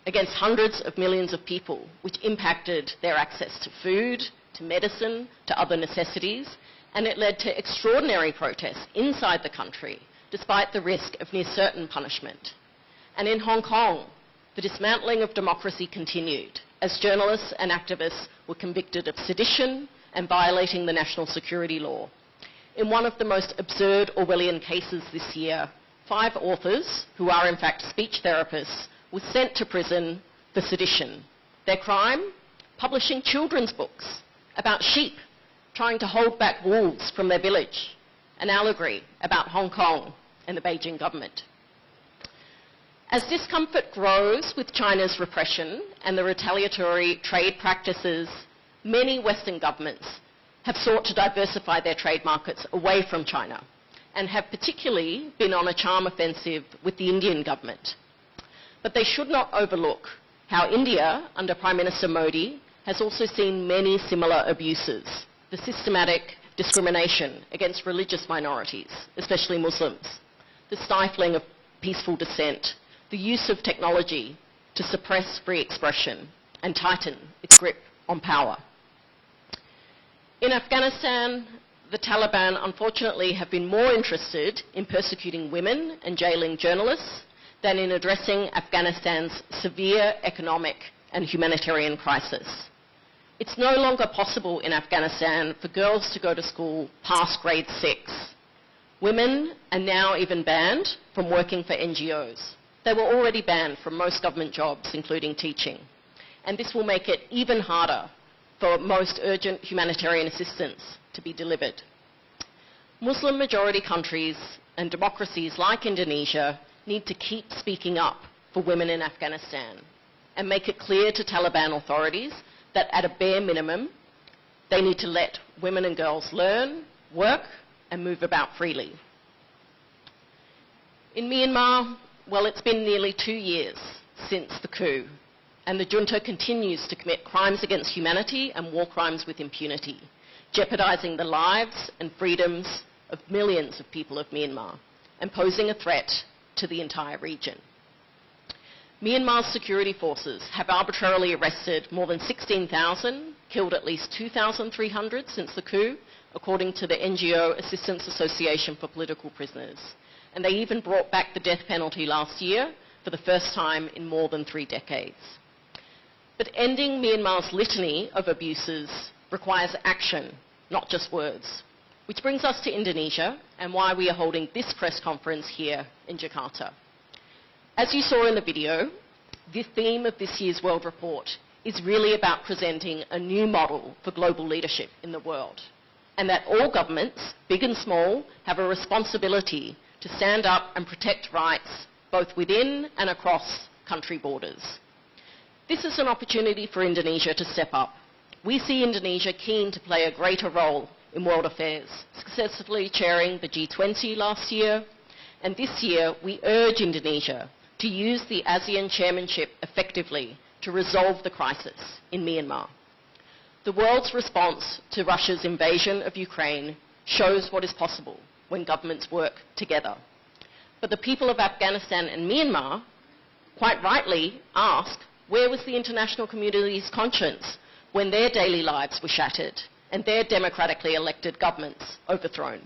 against hundreds of millions of people, which impacted their access to food, to medicine, to other necessities, and it led to extraordinary protests inside the country, despite the risk of near certain punishment. And in Hong Kong, the dismantling of democracy continued, as journalists and activists were convicted of sedition and violating the national security law. In one of the most absurd Orwellian cases this year, 5 authors, who are in fact speech therapists, were sent to prison for sedition. Their crime? Publishing children's books about sheep trying to hold back wolves from their village, an allegory about Hong Kong and the Beijing government. As discomfort grows with China's repression and the retaliatory trade practices, many Western governments have sought to diversify their trade markets away from China and have particularly been on a charm offensive with the Indian government. But they should not overlook how India, under Prime Minister Modi, has also seen many similar abuses, the systematic discrimination against religious minorities, especially Muslims, the stifling of peaceful dissent, the use of technology to suppress free expression and tighten its grip on power. In Afghanistan, the Taliban unfortunately have been more interested in persecuting women and jailing journalists than in addressing Afghanistan's severe economic and humanitarian crisis. It's no longer possible in Afghanistan for girls to go to school past grade 6. Women are now even banned from working for NGOs. They were already banned from most government jobs, including teaching. And this will make it even harder for most urgent humanitarian assistance to be delivered. Muslim majority countries and democracies like Indonesia need to keep speaking up for women in Afghanistan and make it clear to Taliban authorities that at a bare minimum, they need to let women and girls learn, work, and move about freely. In Myanmar, well, it's been nearly 2 years since the coup, and the junta continues to commit crimes against humanity and war crimes with impunity, jeopardizing the lives and freedoms of millions of people of Myanmar and posing a threat to the entire region. Myanmar's security forces have arbitrarily arrested more than 16,000, killed at least 2,300 since the coup, according to the NGO Assistance Association for Political Prisoners. And they even brought back the death penalty last year for the first time in more than 3 decades. But ending Myanmar's litany of abuses requires action, not just words. Which brings us to Indonesia and why we are holding this press conference here in Jakarta. As you saw in the video, the theme of this year's World Report is really about presenting a new model for global leadership in the world, and that all governments, big and small, have a responsibility to stand up and protect rights both within and across country borders. This is an opportunity for Indonesia to step up. We see Indonesia keen to play a greater role in world affairs, successfully chairing the G20 last year, and this year we urge Indonesia to use the ASEAN chairmanship effectively to resolve the crisis in Myanmar. The world's response to Russia's invasion of Ukraine shows what is possible when governments work together. But the people of Afghanistan and Myanmar, quite rightly, ask, where was the international community's conscience when their daily lives were shattered and their democratically elected governments overthrown?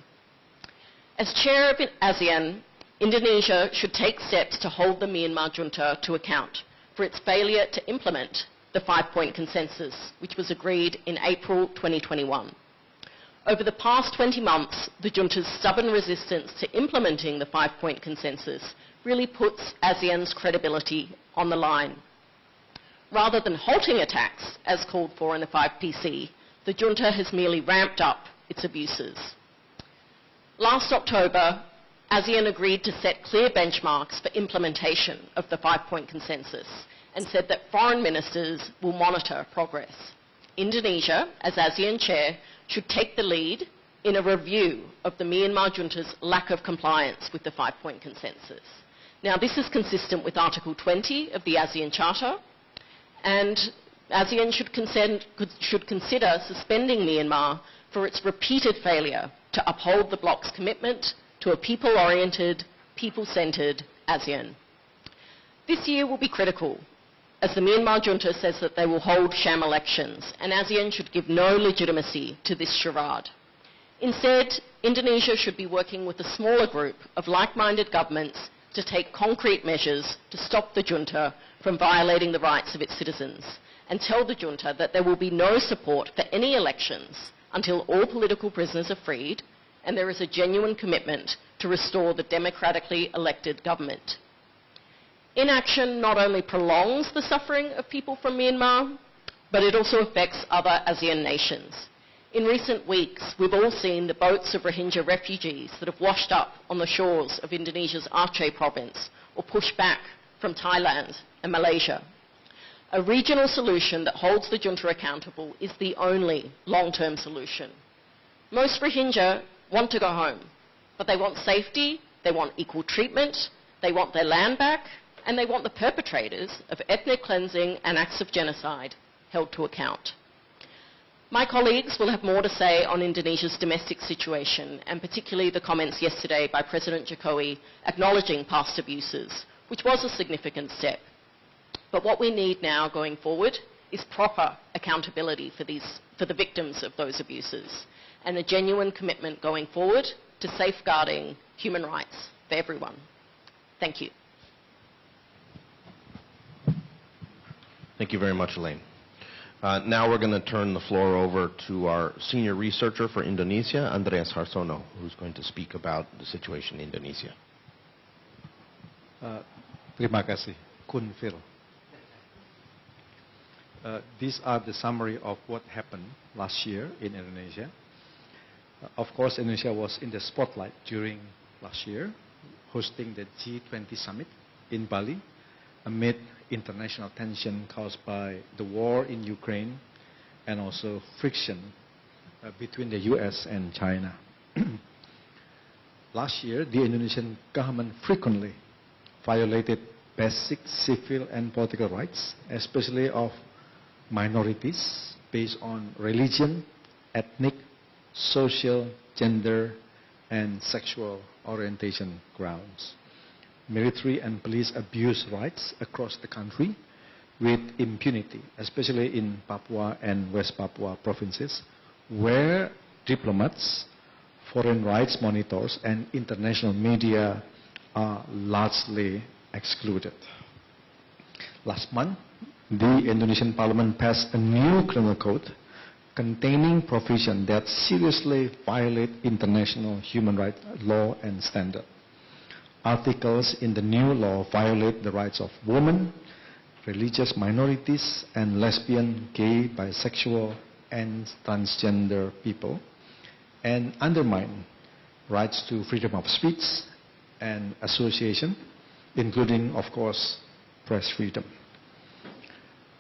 As chair of ASEAN, Indonesia should take steps to hold the Myanmar junta to account for its failure to implement the 5-point consensus, which was agreed in April 2021. Over the past 20 months, the junta's stubborn resistance to implementing the 5-point consensus really puts ASEAN's credibility on the line. Rather than halting attacks, as called for in the 5PC, the junta has merely ramped up its abuses. Last October, ASEAN agreed to set clear benchmarks for implementation of the 5-point consensus and said that foreign ministers will monitor progress. Indonesia, as ASEAN chair, should take the lead in a review of the Myanmar junta's lack of compliance with the 5-point consensus. Now, this is consistent with Article 20 of the ASEAN Charter, and ASEAN should consider suspending Myanmar for its repeated failure to uphold the bloc's commitment to a people-oriented, people-centred ASEAN. This year will be critical. as the Myanmar junta says that they will hold sham elections, and ASEAN should give no legitimacy to this charade. Instead, Indonesia should be working with a smaller group of like-minded governments to take concrete measures to stop the junta from violating the rights of its citizens, and tell the junta that there will be no support for any elections until all political prisoners are freed and there is a genuine commitment to restore the democratically elected government. Inaction not only prolongs the suffering of people from Myanmar, but it also affects other ASEAN nations. In recent weeks, we've all seen the boats of Rohingya refugees that have washed up on the shores of Indonesia's Aceh province or pushed back from Thailand and Malaysia. A regional solution that holds the junta accountable is the only long-term solution. Most Rohingya want to go home, but they want safety, they want equal treatment, they want their land back, and they want the perpetrators of ethnic cleansing and acts of genocide held to account. My colleagues will have more to say on Indonesia's domestic situation, and particularly the comments yesterday by President Jokowi acknowledging past abuses, which was a significant step. But what we need now going forward is proper accountability for the victims of those abuses, and a genuine commitment going forward to safeguarding human rights for everyone. Thank you. Thank you very much, Elaine. Now we're going to turn the floor over to our senior researcher for Indonesia, Andreas Harsono, who's going to speak about the situation in Indonesia. Terima kasih, Kun Phil. These are the summary of what happened last year in Indonesia. Of course, Indonesia was in the spotlight during last year, hosting the G20 summit in Bali amid international tension caused by the war in Ukraine and also friction between the US and China. Last year, the Indonesian government frequently violated basic civil and political rights, especially of minorities based on religion, ethnic, social, gender, and sexual orientation grounds. Military and police abuse rights across the country with impunity, especially in Papua and West Papua provinces, where diplomats, foreign rights monitors, and international media are largely excluded. Last month, the Indonesian parliament passed a new criminal code containing provisions that seriously violate international human rights law and standard. Articles in the new law violate the rights of women, religious minorities, and lesbian, gay, bisexual, and transgender people, and undermine rights to freedom of speech and association, including, of course, press freedom.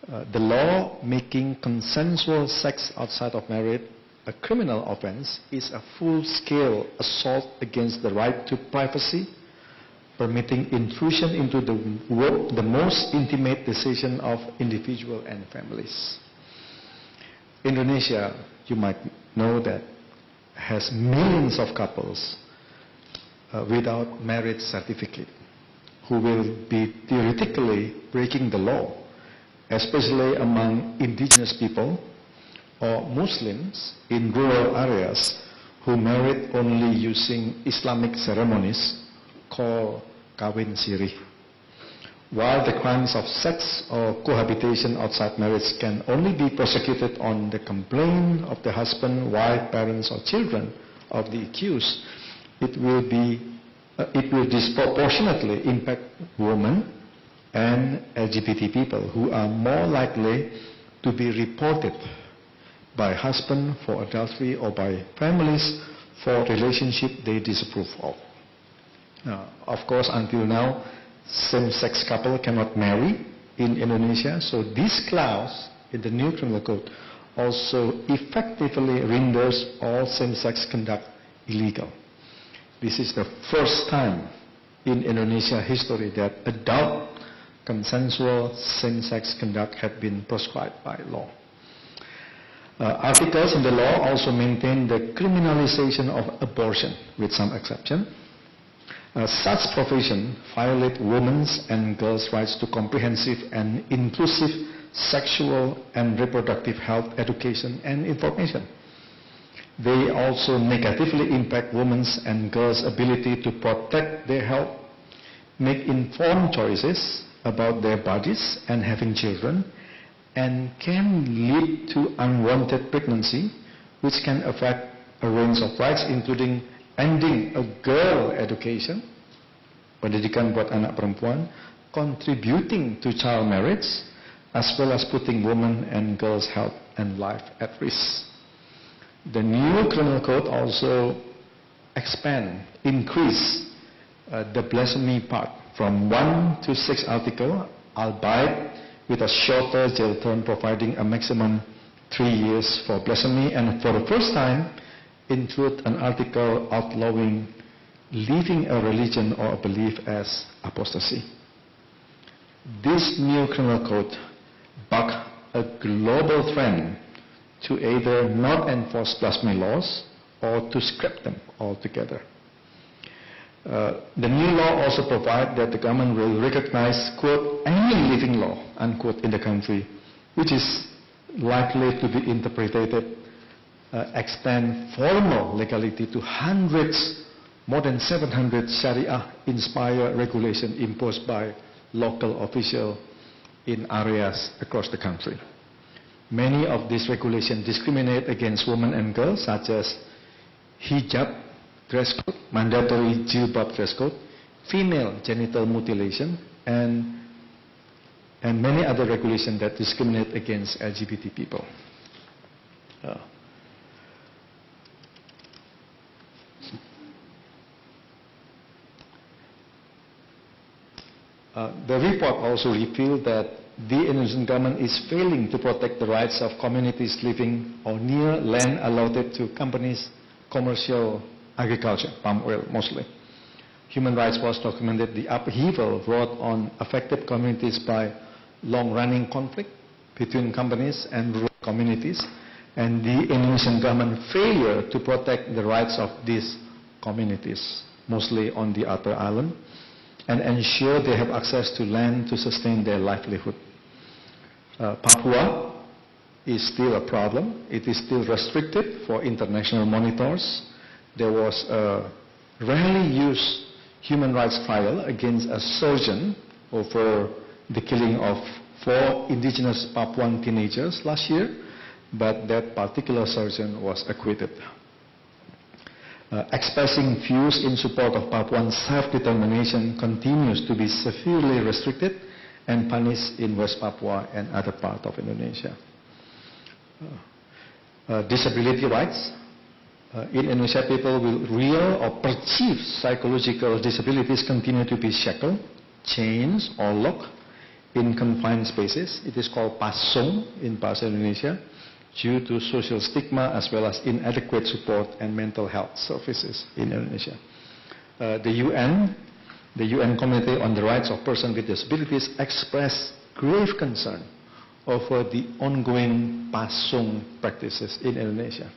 The law making consensual sex outside of marriage a criminal offense is a full-scale assault against the right to privacy, permitting intrusion into the most intimate decision of individuals and families. Indonesia, you might know that, has millions of couples without marriage certificate who will be theoretically breaking the law, especially among indigenous people or Muslims in rural areas who married only using Islamic ceremonies called kawin siri. While the crimes of sex or cohabitation outside marriage can only be prosecuted on the complaint of the husband, wife, parents, or children of the accused, it will disproportionately impact women and LGBT people who are more likely to be reported by husband for adultery or by families for relationship they disapprove of. Of course, until now, same-sex couple cannot marry in Indonesia, so this clause in the new criminal code also effectively renders all same-sex conduct illegal. This is the first time in Indonesia history that adult consensual same-sex conduct had been prescribed by law. Articles in the law also maintain the criminalization of abortion, with some exception. Such provision violate women's and girls' rights to comprehensive and inclusive sexual and reproductive health education and information. They also negatively impact women's and girls' ability to protect their health, make informed choices about their bodies and having children, and can lead to unwanted pregnancy, which can affect a range of rights including ending a girl education, pendidikan buat anak perempuan, contributing to child marriage, as well as putting women and girls' health and life at risk. The new criminal code also increase the blasphemy part from 1 to 6 article, albeit with a shorter jail term providing a maximum 3 years for blasphemy, and for the first time include an article outlawing leaving a religion or a belief as apostasy. This new criminal code bucked a global trend to either not enforce blasphemy laws or to scrap them altogether. The new law also provides that the government will recognize, quote, any living law, unquote, in the country, which is likely to be interpreted extend formal legality to hundreds, more than 700 Sharia-inspired regulations imposed by local officials in areas across the country. Many of these regulations discriminate against women and girls, such as hijab dress code, mandatory jilbab dress code, female genital mutilation, and many other regulations that discriminate against LGBT people. The report also revealed that the Indonesian government is failing to protect the rights of communities living on near land allotted to companies' commercial agriculture, palm oil mostly. Human Rights Watch documented the upheaval brought on affected communities by long-running conflict between companies and rural communities, and the Indonesian government failure to protect the rights of these communities, mostly on the outer island, and ensure they have access to land to sustain their livelihood. Papua is still a problem. It is still restricted for international monitors. There was a rarely used human rights trial against a surgeon over the killing of 4 indigenous Papuan teenagers last year, but that particular surgeon was acquitted. Expressing views in support of Papuan self-determination continues to be severely restricted and punished in West Papua and other parts of Indonesia. Disability rights. In Indonesia, people with real or perceived psychological disabilities continue to be shackled, chained, or locked in confined spaces. It is called pasung in Bahasa Indonesia, due to social stigma as well as inadequate support and mental health services in Indonesia. The UN Committee on the Rights of Persons with Disabilities expressed grave concern over the ongoing pasung practices in Indonesia.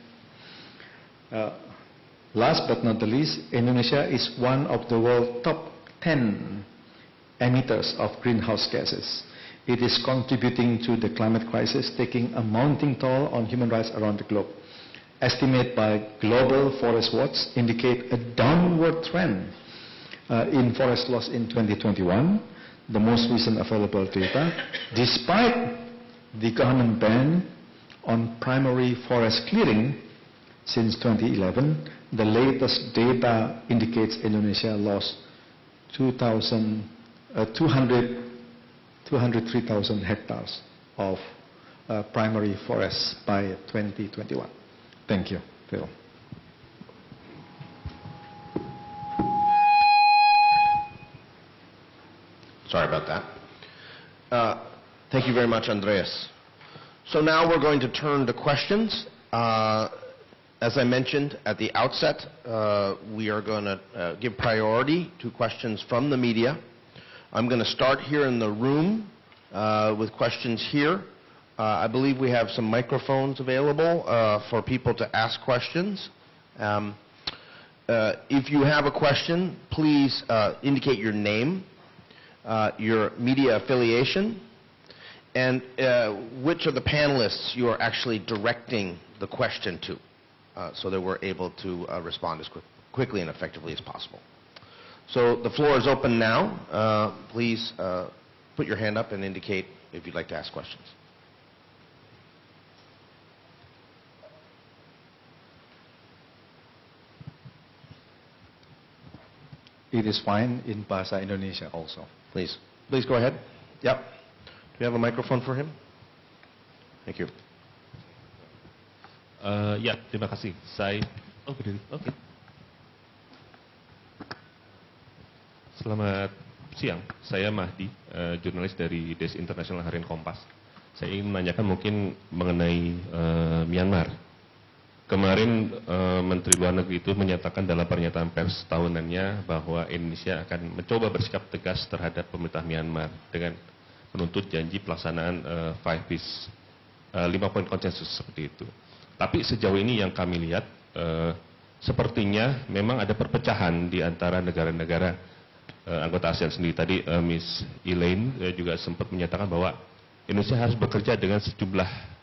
Last but not the least, Indonesia is one of the world's top 10 emitters of greenhouse gases. It is contributing to the climate crisis, taking a mounting toll on human rights around the globe. Estimates by Global Forest Watch indicate a downward trend in forest loss in 2021, the most recent available data, despite the government ban on primary forest clearing since 2011. The latest data indicates Indonesia lost 203,000 hectares of primary forests by 2021. Thank you, Phil. Sorry about that. Thank you very much, Andreas. So now we're going to turn to questions. As I mentioned at the outset, we are going to give priority to questions from the media. I'm going to start here in the room with questions here. I believe we have some microphones available for people to ask questions. if you have a question, please indicate your name, your media affiliation, and which of the panelists you are actually directing the question to, so that we're able to respond as quickly and effectively as possible. So the floor is open now. Please put your hand up and indicate if you'd like to ask questions. It is fine in Bahasa Indonesia also. Please go ahead. Yep. Do you have a microphone for him? Thank you. Ya, terima kasih. Berdiri. Oke. Selamat siang. Saya Mahdi, jurnalis dari Desk International Harian Kompas. Saya ingin menanyakan mungkin mengenai Myanmar. Kemarin Menteri Luar Negeri itu menyatakan dalam pernyataan pers tahunannya bahwa Indonesia akan mencoba bersikap tegas terhadap pemerintah Myanmar dengan menuntut janji pelaksanaan 5 Peace, 5 poin konsensus seperti itu. Tapi sejauh ini yang kami lihat sepertinya memang ada perpecahan di antara negara-negara anggota ASEAN sendiri. Tadi Miss Elaine juga sempat menyatakan bahwa Indonesia harus bekerja dengan sejumlah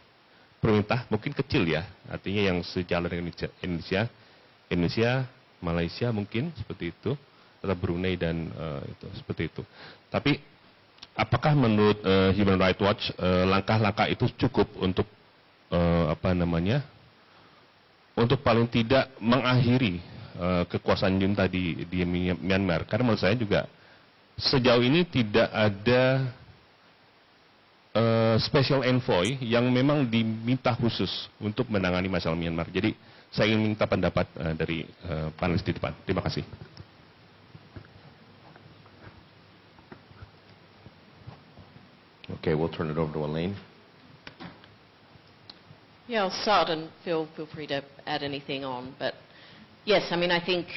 pemerintah mungkin kecil ya, artinya yang sejalan dengan Indonesia, Malaysia mungkin seperti itu, atau Brunei dan itu seperti itu. Tapi apakah menurut Human Rights Watch langkah-langkah itu cukup untuk untuk paling tidak mengakhiri kekuasaan junta di Myanmar? Karena menurut saya juga sejauh ini tidak ada special envoy yang memang diminta khusus untuk menangani masalah Myanmar. Jadi saya ingin minta pendapat dari panelis di depan. Terima kasih. Okay, we'll turn it over to Elaine. Yeah, I'll start and feel free to add anything on. But yes, I mean, I think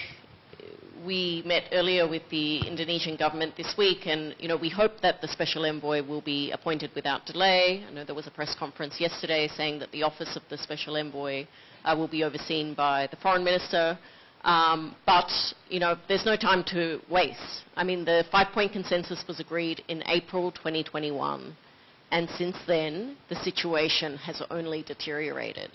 we met earlier with the Indonesian government this week, and we hope that the special envoy will be appointed without delay. I know there was a press conference yesterday saying that the office of the special envoy will be overseen by the foreign minister. But there's no time to waste. I mean, the 5-point consensus was agreed in April 2021, and since then the situation has only deteriorated.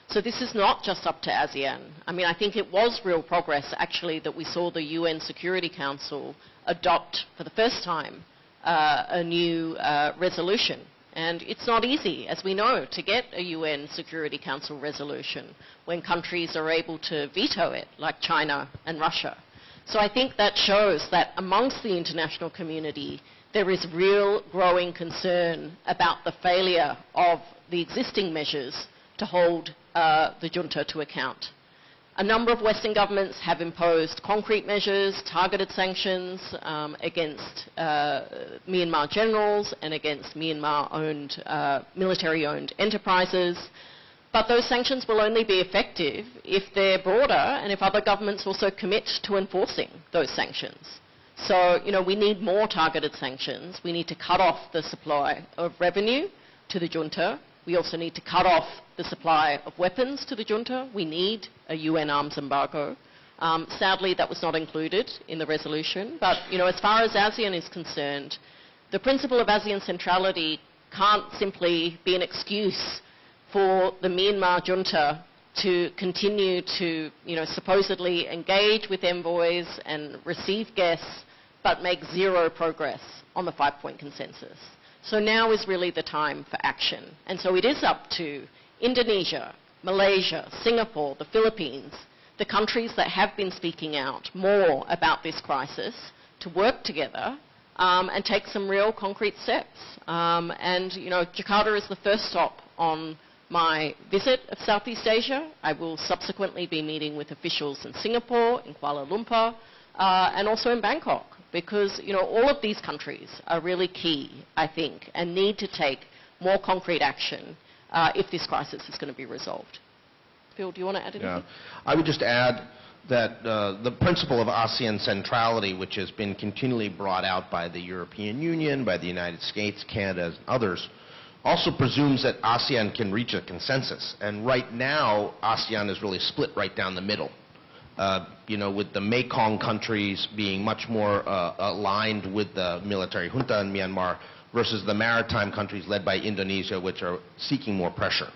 So this is not just up to ASEAN. I mean, I think it was real progress, actually, that we saw the UN Security Council adopt, for the first time, a new resolution. And it's not easy, as we know, to get a UN Security Council resolution when countries are able to veto it, like China and Russia. So I think that shows that amongst the international community, there is real growing concern about the failure of the existing measures to hold the junta to account. A number of Western governments have imposed concrete measures, targeted sanctions against Myanmar generals and against Myanmar-owned, military-owned enterprises. But those sanctions will only be effective if they're broader and if other governments also commit to enforcing those sanctions. So, we need more targeted sanctions. We need to cut off the supply of revenue to the junta. We also need to cut off the supply of weapons to the junta. We need a UN arms embargo. Sadly, that was not included in the resolution. But, as far as ASEAN is concerned, the principle of ASEAN centrality can't simply be an excuse for the Myanmar junta to continue to, supposedly engage with envoys and receive guests, but make zero progress on the 5-point consensus. So now is really the time for action. And so it is up to Indonesia, Malaysia, Singapore, the Philippines, the countries that have been speaking out more about this crisis, to work together and take some real concrete steps. Jakarta is the first stop on my visit of Southeast Asia. I will subsequently be meeting with officials in Singapore, in Kuala Lumpur, and also in Bangkok, because all of these countries are really key, I think, and need to take more concrete action if this crisis is going to be resolved. Phil, do you want to add anything? Yeah. I would just add that the principle of ASEAN centrality, which has been continually brought out by the European Union, by the United States, Canada, and others, also presumes that ASEAN can reach a consensus. And right now, ASEAN is really split right down the middle. with the Mekong countries being much more aligned with the military junta in Myanmar versus the maritime countries led by Indonesia, which are seeking more pressure.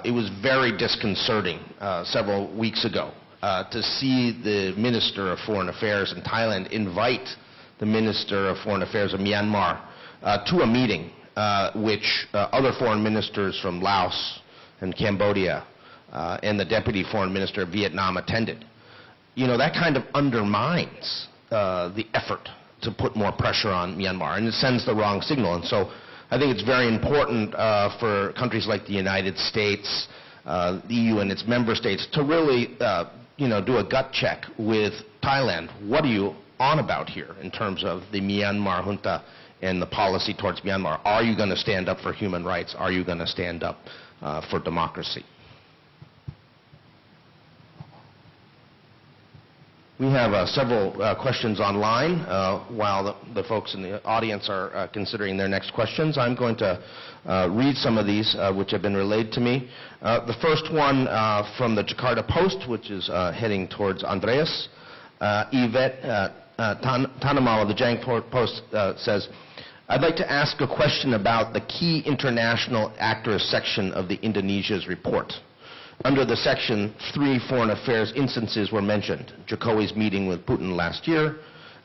It was very disconcerting several weeks ago to see the Minister of Foreign Affairs in Thailand invite the Minister of Foreign Affairs of Myanmar to a meeting which other foreign ministers from Laos and Cambodia and the Deputy Foreign Minister of Vietnam attended. That kind of undermines the effort to put more pressure on Myanmar, and it sends the wrong signal. And so I think it's very important for countries like the United States, the EU and its member states to really do a gut check with Thailand. What are you on about here in terms of the Myanmar junta and the policy towards Myanmar? Are you going to stand up for human rights? Are you going to stand up for democracy? We have several questions online. While the folks in the audience are considering their next questions, I'm going to read some of these which have been relayed to me. The first one from the Jakarta Post, which is heading towards Andreas. Yvette Tanamal of the Jakarta Post says, I'd like to ask a question about the key international actors section of the Indonesia's report. Under the section, 3 foreign affairs instances were mentioned: Jokowi's meeting with Putin last year,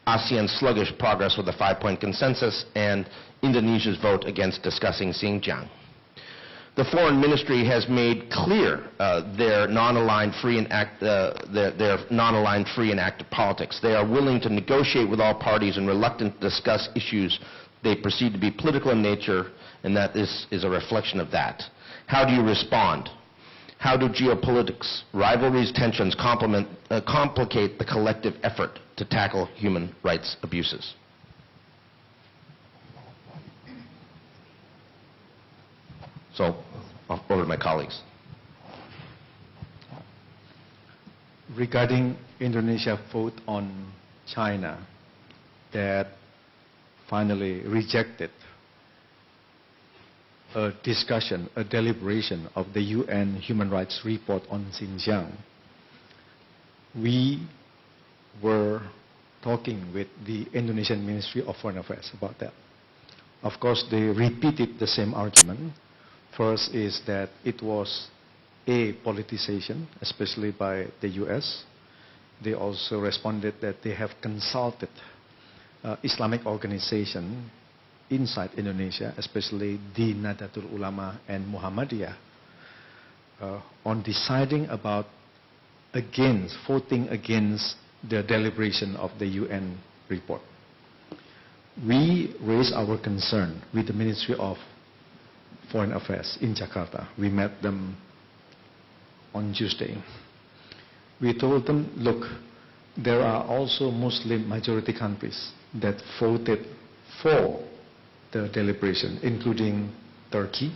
ASEAN's sluggish progress with the 5-point consensus, and Indonesia's vote against discussing Xinjiang. The Foreign Ministry has made clear their non-aligned free and active politics. They are willing to negotiate with all parties and reluctant to discuss issues they perceive to be political in nature, and that this is a reflection of that. How do you respond? How do geopolitics, rivalries, tensions complicate the collective effort to tackle human rights abuses? So, over to my colleagues. Regarding Indonesia vote on China that finally rejected a discussion, a deliberation of the UN Human Rights Report on Xinjiang, we were talking with the Indonesian Ministry of Foreign Affairs about that. Of course, they repeated the same argument. First is that it was a politicization, especially by the US. They also responded that they have consulted Islamic organization inside Indonesia, especially the Nahdlatul Ulama and Muhammadiyah, on deciding about voting against the deliberation of the UN report. We raised our concern with the Ministry of Foreign Affairs in Jakarta. We met them on Tuesday. We told them, look, there are also Muslim majority countries that voted for the deliberation, including Turkey,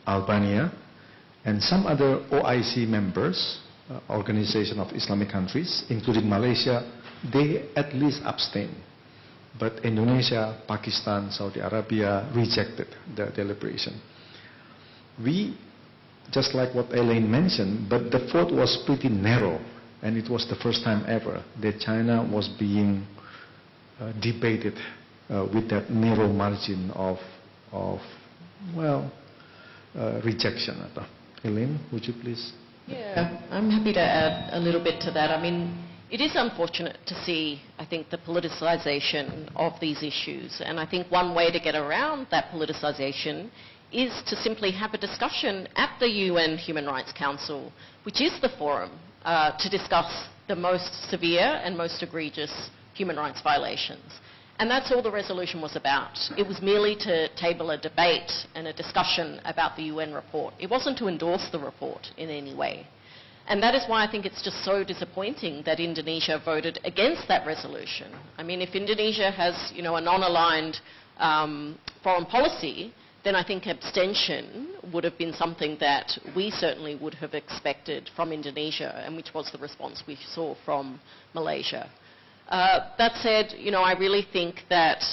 Albania, and some other OIC members, Organization of Islamic Countries, including Malaysia. They at least abstained. But Indonesia, Pakistan, Saudi Arabia rejected the deliberation. We, just like what Elaine mentioned, but the vote was pretty narrow, and it was the first time ever that China was being debated with that narrow margin of rejection. Elaine, would you please? Yeah, I'm happy to add a little bit to that. I mean, it is unfortunate to see, I think, the politicization of these issues. And I think one way to get around that politicization is to simply have a discussion at the UN Human Rights Council, which is the forum to discuss the most severe and most egregious human rights violations. And that's all the resolution was about. It was merely to table a debate and a discussion about the UN report. It wasn't to endorse the report in any way. And that is why I think it's just so disappointing that Indonesia voted against that resolution. I mean, if Indonesia has, a non-aligned foreign policy, then I think abstention would have been something that we certainly would have expected from Indonesia, and which was the response we saw from Malaysia. That said, I really think that,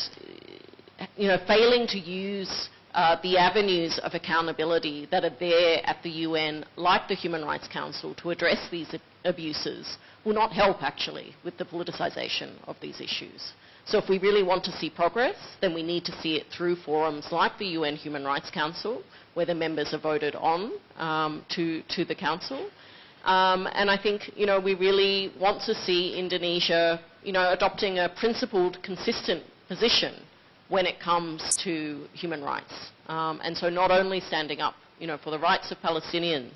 failing to use the avenues of accountability that are there at the UN, like the Human Rights Council, to address these abuses will not help, actually, with the politicization of these issues. So if we really want to see progress, then we need to see it through forums like the UN Human Rights Council, where the members are voted on to the Council. And I think, we really want to see Indonesia, adopting a principled, consistent position when it comes to human rights. And so not only standing up, for the rights of Palestinians,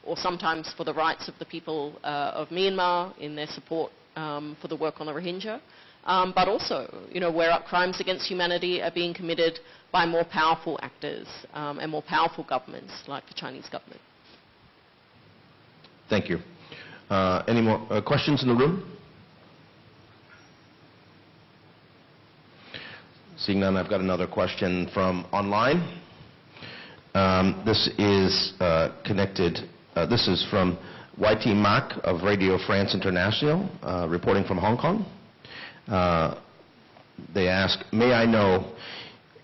or sometimes for the rights of the people of Myanmar in their support for the work on the Rohingya, but also, where crimes against humanity are being committed by more powerful actors and more powerful governments, like the Chinese government. Thank you. Any more questions in the room? Seeing none, I've got another question from online. This is connected. This is from YT Mak of Radio France International, reporting from Hong Kong. They ask, may I know,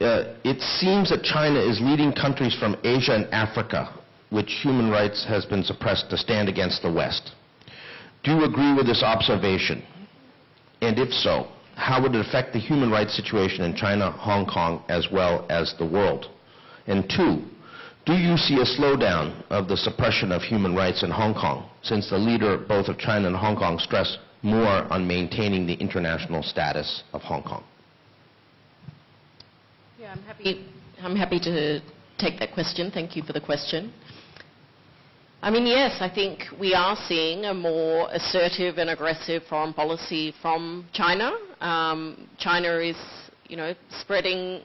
it seems that China is leading countries from Asia and Africa, which human rights has been suppressed, to stand against the West. Do you agree with this observation? And if so, how would it affect the human rights situation in China, Hong Kong, as well as the world? And two, do you see a slowdown of the suppression of human rights in Hong Kong, since the leader both of China and Hong Kong stressed more on maintaining the international status of Hong Kong? Yeah, I'm happy to take that question. Thank you for the question. I mean, yes, I think we are seeing a more assertive and aggressive foreign policy from China. China is, spreading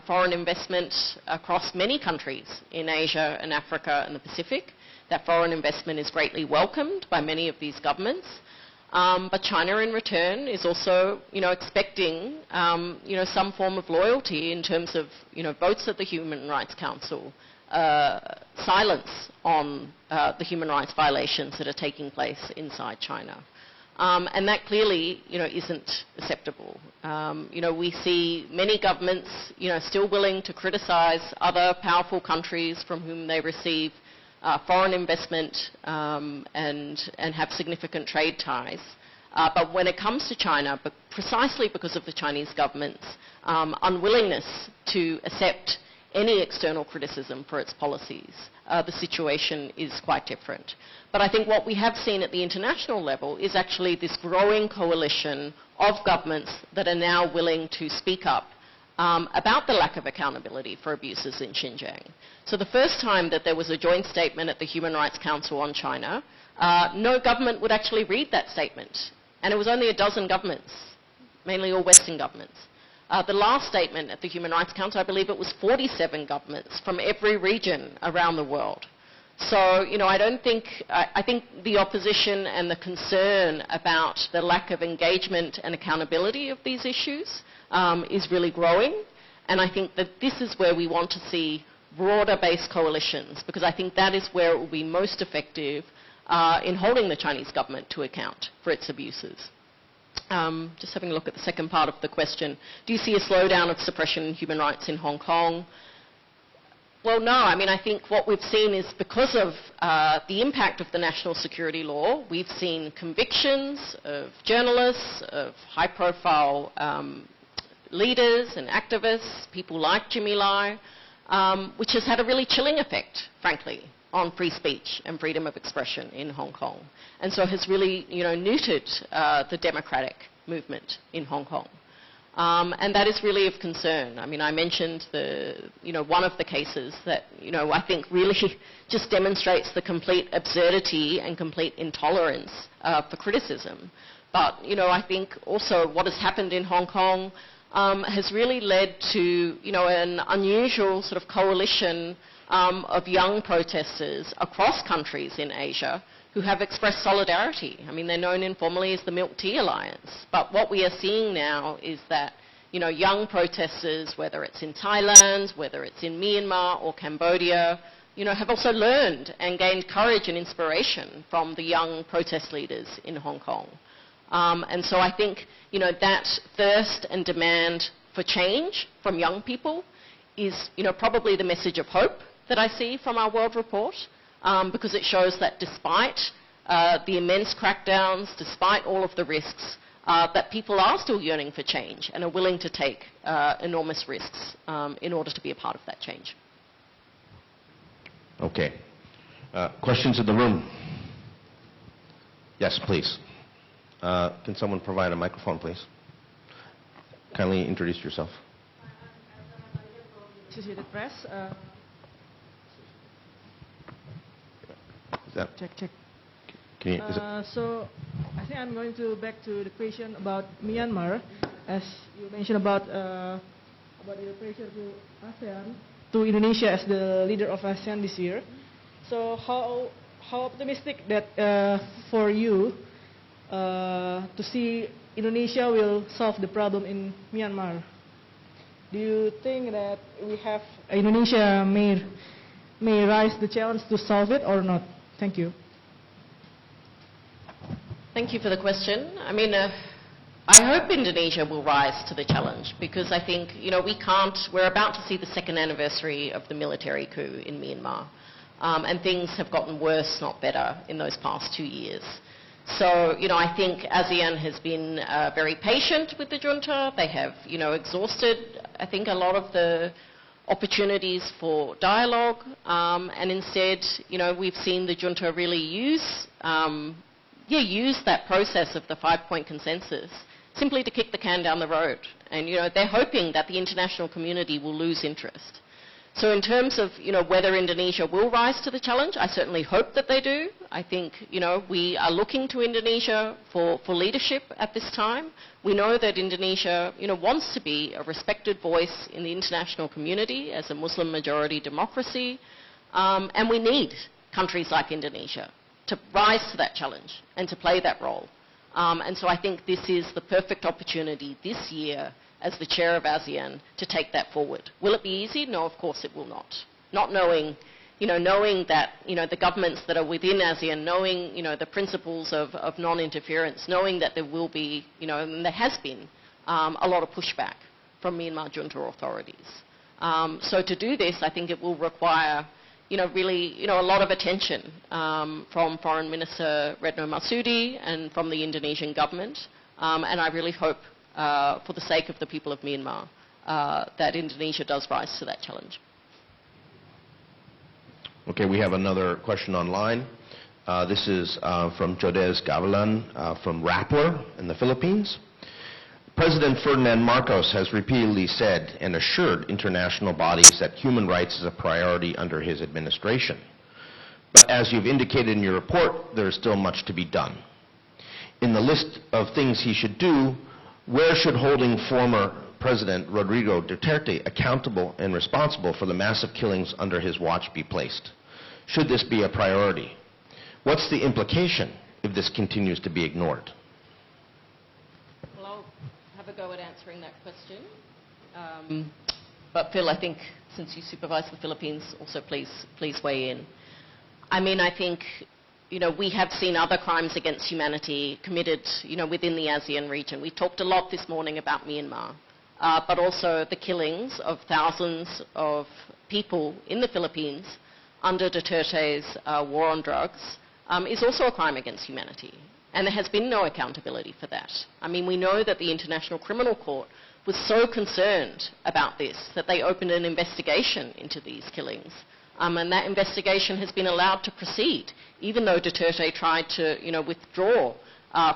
foreign investment across many countries in Asia and Africa and the Pacific. That foreign investment is greatly welcomed by many of these governments. But China, in return, is also, expecting, some form of loyalty in terms of, votes at the Human Rights Council, silence on the human rights violations that are taking place inside China. And that clearly, isn't acceptable. We see many governments, still willing to criticize other powerful countries from whom they receive foreign investment and have significant trade ties. But when it comes to China, but precisely because of the Chinese government's unwillingness to accept any external criticism for its policies, the situation is quite different. But I think what we have seen at the international level is actually this growing coalition of governments that are now willing to speak up about the lack of accountability for abuses in Xinjiang. So the first time that there was a joint statement at the Human Rights Council on China, no government would actually read that statement. And it was only a dozen governments, mainly all Western governments. The last statement at the Human Rights Council, I believe it was 47 governments from every region around the world. So, I think the opposition and the concern about the lack of engagement and accountability of these issues is really growing. And I think that this is where we want to see broader-based coalitions, because I think that is where it will be most effective in holding the Chinese government to account for its abuses. Just having a look at the second part of the question. Do you see a slowdown of suppression in human rights in Hong Kong? Well, no. I think what we've seen is because of the impact of the national security law, we've seen convictions of journalists, of high-profile leaders and activists, people like Jimmy Lai, which has had a really chilling effect, frankly, on free speech and freedom of expression in Hong Kong. And so has really, neutered the democratic movement in Hong Kong. And that is really of concern. I mentioned one of the cases that, I think really just demonstrates the complete absurdity and complete intolerance for criticism. But, I think also what has happened in Hong Kong has really led to, an unusual sort of coalition of young protesters across countries in Asia who have expressed solidarity. They're known informally as the Milk Tea Alliance. But what we are seeing now is that, young protesters, whether it's in Thailand, whether it's in Myanmar or Cambodia, have also learned and gained courage and inspiration from the young protest leaders in Hong Kong. And so I think, that thirst and demand for change from young people is, probably the message of hope that I see from our World Report, because it shows that despite the immense crackdowns, despite all of the risks, that people are still yearning for change and are willing to take enormous risks in order to be a part of that change. Okay. Questions in the room? Yes, please. Can someone provide a microphone, please? Kindly introduce yourself. Associated Press. Is that, Check. can you, is it, So I think I'm going to back to the question about Myanmar, as you mentioned about the pressure to ASEAN, to Indonesia as the leader of ASEAN this year. So how optimistic that for you to see Indonesia will solve the problem in Myanmar? Do you think that Indonesia may rise the challenge to solve it or not? Thank you. Thank you for the question. I mean, I hope Indonesia will rise to the challenge, because I think, we're about to see the second anniversary of the military coup in Myanmar. And things have gotten worse, not better, in those past 2 years. So, I think ASEAN has been very patient with the junta. They have, exhausted, I think, a lot of the opportunities for dialogue. And instead, we've seen the junta really use that process of the 5-point consensus simply to kick the can down the road. And, they're hoping that the international community will lose interest. So in terms of, whether Indonesia will rise to the challenge, I certainly hope that they do. I think, we are looking to Indonesia for leadership at this time. We know that Indonesia, wants to be a respected voice in the international community as a Muslim-majority democracy. And we need countries like Indonesia to rise to that challenge and to play that role. And so I think this is the perfect opportunity this year as the chair of ASEAN to take that forward. Will it be easy? No, of course it will not. Not knowing, knowing that, the governments that are within ASEAN, knowing, the principles of non-interference, knowing that there will be, and there has been a lot of pushback from Myanmar junta authorities. So to do this, I think it will require, really, a lot of attention from Foreign Minister Retno Marsudi and from the Indonesian government. And I really hope, for the sake of the people of Myanmar, that Indonesia does rise to that challenge. okay, we have another question online. This is from Jodes Gavilan from Rappler in the Philippines. President Ferdinand Marcos has repeatedly said and assured international bodies that human rights is a priority under his administration. But as you've indicated in your report, there is still much to be done. In the list of things he should do, where should holding former President Rodrigo Duterte accountable and responsible for the massive killings under his watch be placed? Should this be a priority? What's the implication if this continues to be ignored? Well, I'll have a go at answering that question. But Phil, I think since you supervise the Philippines, also please weigh in. I mean, I think, we have seen other crimes against humanity committed, within the ASEAN region. We talked a lot this morning about Myanmar, but also the killings of thousands of people in the Philippines under Duterte's war on drugs is also a crime against humanity. And there has been no accountability for that. I mean, we know that the International Criminal Court was so concerned about this that they opened an investigation into these killings. And that investigation has been allowed to proceed, even though Duterte tried to, withdraw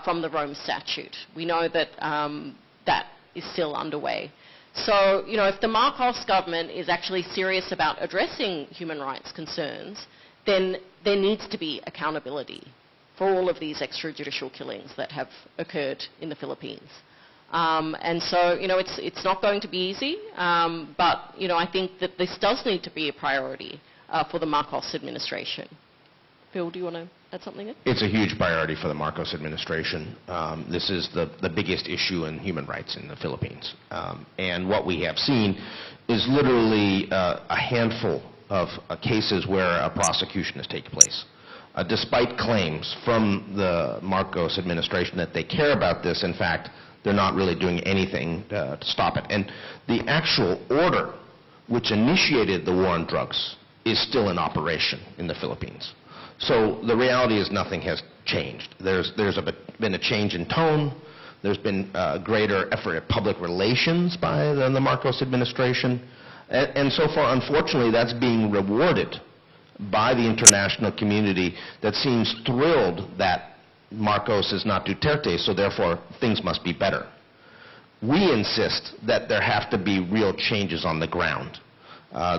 from the Rome Statute. We know that that is still underway. So, if the Marcos government is actually serious about addressing human rights concerns, then there needs to be accountability for all of these extrajudicial killings that have occurred in the Philippines. And so, it's not going to be easy, but, I think that this does need to be a priority for the Marcos administration. Phil, do you want to add something in? It's a huge priority for the Marcos administration. This is the biggest issue in human rights in the Philippines. And what we have seen is literally a handful of cases where a prosecution has taken place. Despite claims from the Marcos administration that they care about this, in fact, they're not really doing anything to stop it. And the actual order which initiated the war on drugs, is still in operation in the Philippines. So the reality is nothing has changed. There's been a change in tone. There's been greater effort at public relations by the Marcos administration. And so far, unfortunately, that's being rewarded by the international community that seems thrilled that Marcos is not Duterte, so therefore things must be better. We insist that there have to be real changes on the ground.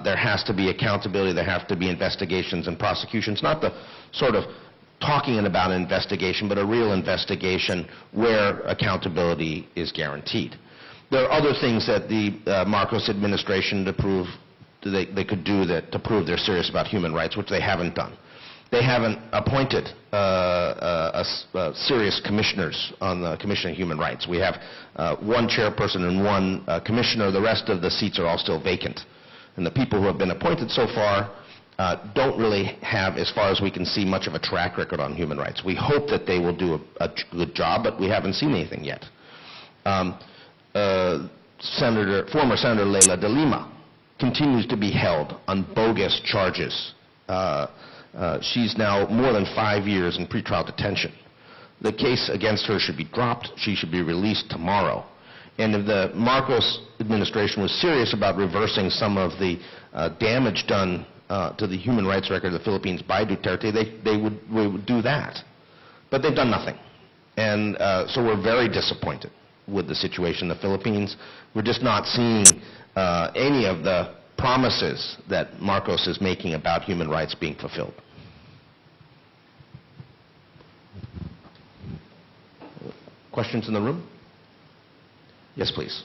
There has to be accountability, there have to be investigations and prosecutions, not the sort of talking about an investigation, but a real investigation where accountability is guaranteed. There are other things that the Marcos administration they could do to prove they're serious about human rights, which they haven't done. They haven't appointed serious commissioners on the Commission on Human Rights. We have one chairperson and one commissioner. The rest of the seats are all still vacant. And the people who have been appointed so far don't really have, as far as we can see, much of a track record on human rights. We hope that they will do a good job, but we haven't seen anything yet. Former Senator Leila de Lima continues to be held on bogus charges. She's now more than 5 years in pretrial detention. The case against her should be dropped. She should be released tomorrow. And if the Marcos administration was serious about reversing some of the damage done to the human rights record of the Philippines by Duterte, they would do that. But they've done nothing. And so we're very disappointed with the situation in the Philippines. We're just not seeing any of the promises that Marcos is making about human rights being fulfilled. Questions in the room? Yes, please.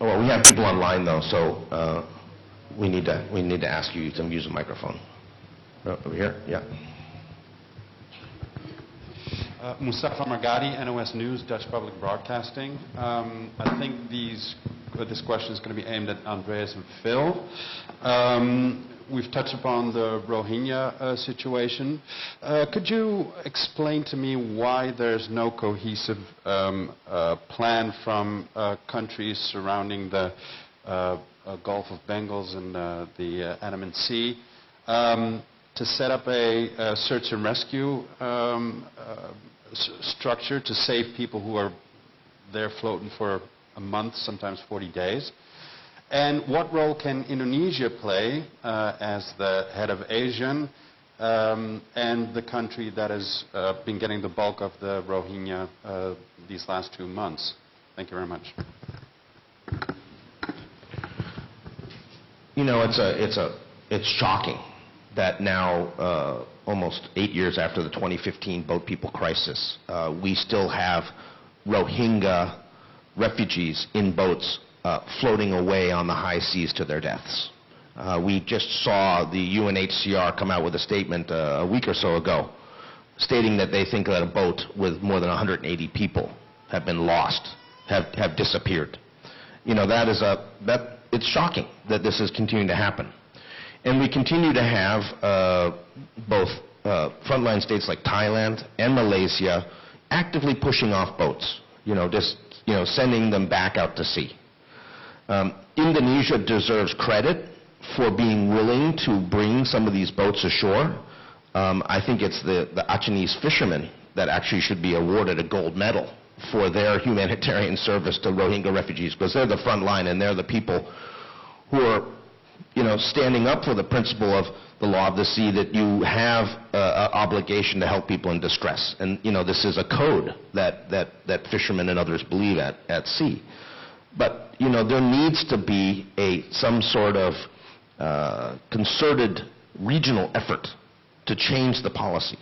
Oh, well, we have people online though, so we need to ask you to use the microphone. Over here, yeah. Mustafa Margadi, NOS News, Dutch Public Broadcasting. I think this question is going to be aimed at Andreas and Phil. We've touched upon the Rohingya situation. Could you explain to me why there's no cohesive plan from countries surrounding the Gulf of Bengal and the Andaman Sea to set up a search and rescue structure to save people who are there floating for a month, sometimes 40 days? And what role can Indonesia play as the head of ASEAN and the country that has been getting the bulk of the Rohingya these last 2 months? Thank you very much. You know, it's shocking that now, almost 8 years after the 2015 boat people crisis, we still have Rohingya refugees in boats floating away on the high seas to their deaths. We just saw the UNHCR come out with a statement a week or so ago stating that they think that a boat with more than 180 people have been lost, have disappeared. You know, it's shocking that this is continuing to happen. And we continue to have both frontline states like Thailand and Malaysia actively pushing off boats, sending them back out to sea. Indonesia deserves credit for being willing to bring some of these boats ashore. I think it's the Acehnese fishermen that actually should be awarded a gold medal for their humanitarian service to Rohingya refugees, because they're the front line and they're the people who are standing up for the principle of the law of the sea, that you have an obligation to help people in distress. And, this is a code that fishermen and others believe at sea. But, there needs to be some sort of concerted regional effort to change the policy.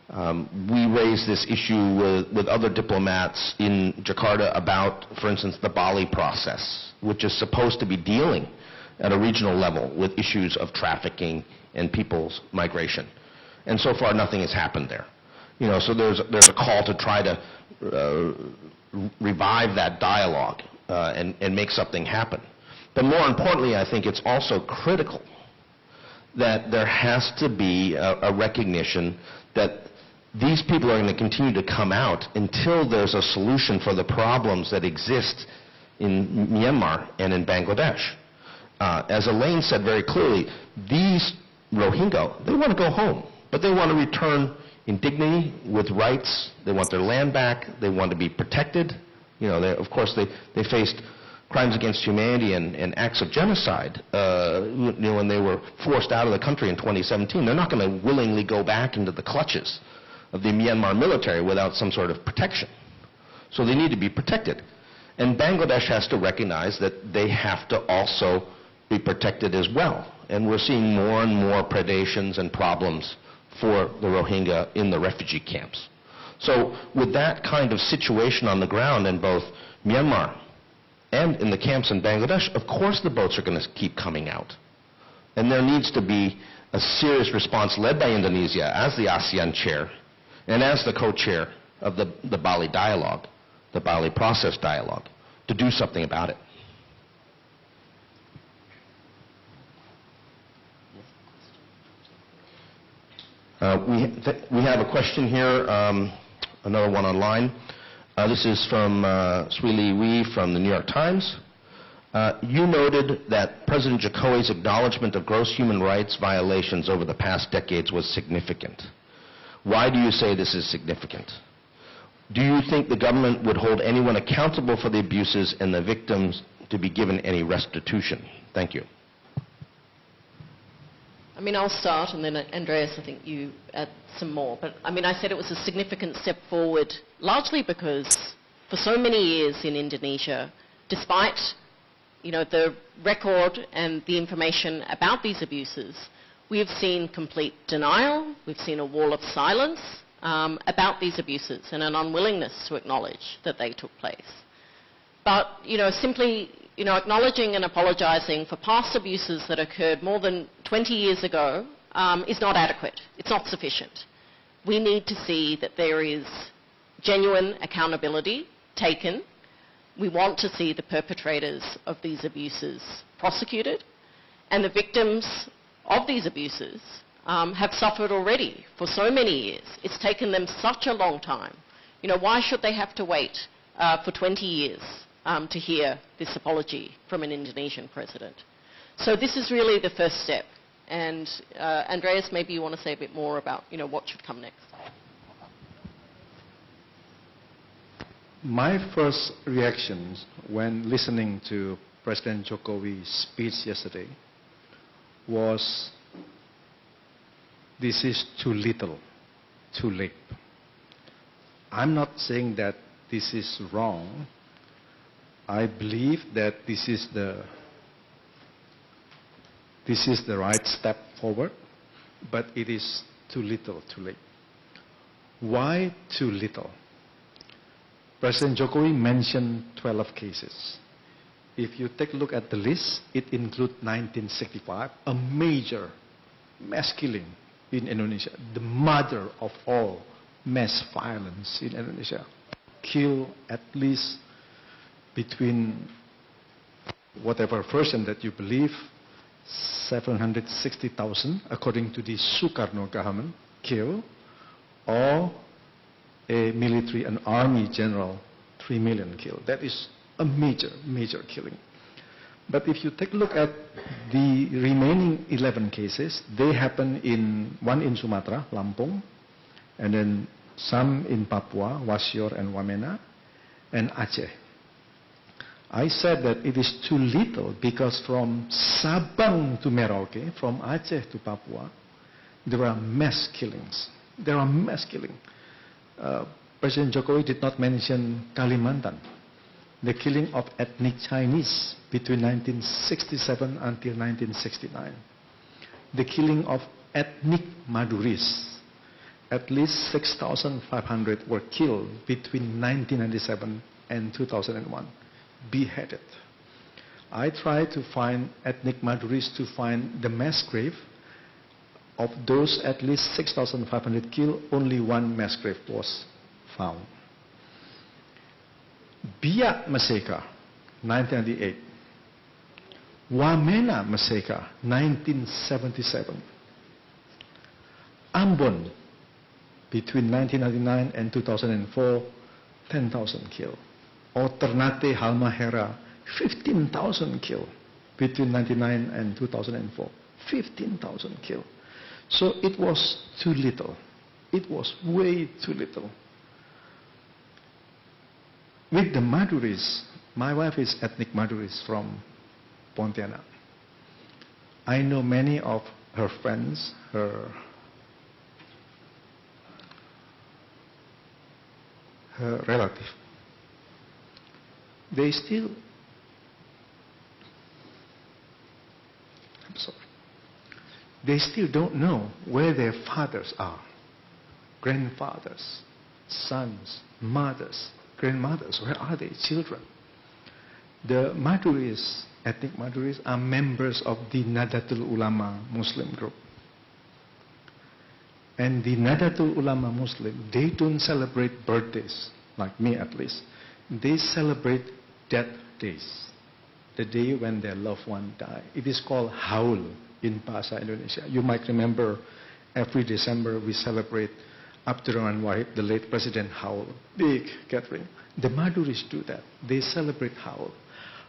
We raised this issue with other diplomats in Jakarta about, for instance, the Bali process, which is supposed to be dealing at a regional level with issues of trafficking and people's migration. And so far, nothing has happened there. So there's a call to try to revive that dialogue and make something happen. But more importantly, I think it's also critical that there has to be a recognition that these people are going to continue to come out until there's a solution for the problems that exist in Myanmar and in Bangladesh. As Elaine said very clearly, these Rohingya, they want to go home, but they want to return in dignity, with rights. They want their land back. They want to be protected. You know, of course, they faced crimes against humanity and acts of genocide when they were forced out of the country in 2017. They're not going to willingly go back into the clutches of the Myanmar military without some sort of protection. So they need to be protected. And Bangladesh has to recognize that they have to also be protected as well. And we're seeing more and more predations and problems for the Rohingya in the refugee camps. So with that kind of situation on the ground in both Myanmar and in the camps in Bangladesh, of course the boats are going to keep coming out. And there needs to be a serious response led by Indonesia as the ASEAN chair and as the co-chair of the Bali Dialogue, the Bali Process Dialogue, to do something about it. We have a question here, another one online. This is from Swee Wee from the New York Times. You noted that President Jokowi's acknowledgement of gross human rights violations over the past decades was significant. Why do you say this is significant? Do you think the government would hold anyone accountable for the abuses and the victims to be given any restitution? Thank you. I mean, I'll start, and then Andreas, I think you add some more. But I mean, I said it was a significant step forward, largely because for so many years in Indonesia, despite, you know, the record and the information about these abuses, we have seen complete denial. We've seen a wall of silence about these abuses and an unwillingness to acknowledge that they took place. But, you know, simply, you know, acknowledging and apologising for past abuses that occurred more than 20 years ago is not adequate. It's not sufficient. We need to see that there is genuine accountability taken. We want to see the perpetrators of these abuses prosecuted, and the victims of these abuses have suffered already for so many years. It's taken them such a long time. You know, why should they have to wait for 20 years to hear this apology from an Indonesian president? So this is really the first step. And Andreas, maybe you want to say a bit more about, you know, what should come next. My first reaction when listening to President Jokowi's speech yesterday was, this is too little, too late. I'm not saying that this is wrong. I believe that this is the right step forward, but it is too little, too late. Why too little? President Jokowi mentioned 12 cases. If you take a look at the list, it includes 1965, a major mass killing in Indonesia, the mother of all mass violence in Indonesia. Kill at least between whatever version that you believe, 760,000, according to the Sukarno government, kill, or a military, an army general, 3 million killed. That is a major, major killing. But if you take a look at the remaining 11 cases, they happen one in Sumatra, Lampung, and then some in Papua, Wasior and Wamena, and Aceh. I said that it is too little because from Sabang to Merauke, from Aceh to Papua, there are mass killings. There are mass killings. President Jokowi did not mention Kalimantan, the killing of ethnic Chinese between 1967 until 1969. The killing of ethnic Maduris. At least 6,500 were killed between 1997 and 2001, beheaded. I tried to find ethnic Maduris to find the mass grave. Of those at least 6,500 killed, only one mass grave was found. Biak Maseka, 1998. Wamena Maseka, 1977. Ambon, Between 1999 and 2004, 10,000 killed. Or Ternate Halmahera, 15,000 killed between 1999 and 2004. 15,000 killed. So it was too little. It was way too little. With the Maduris, my wife is ethnic Maduris from Pontianak. I know many of her friends, her relative. They still, they still don't know where their fathers are. Grandfathers, sons, mothers, grandmothers, where are they? Children. The Maduris, ethnic Maduris, are members of the Nahdlatul Ulama Muslim group. And the Nahdlatul Ulama Muslim, they don't celebrate birthdays, like me at least. They celebrate death days, the day when their loved one died. It is called Haul in Bahasa Indonesia. You might remember every December we celebrate Abdurrahman Wahid, the late President Haul. Big gathering. The Maduris do that. They celebrate Haul.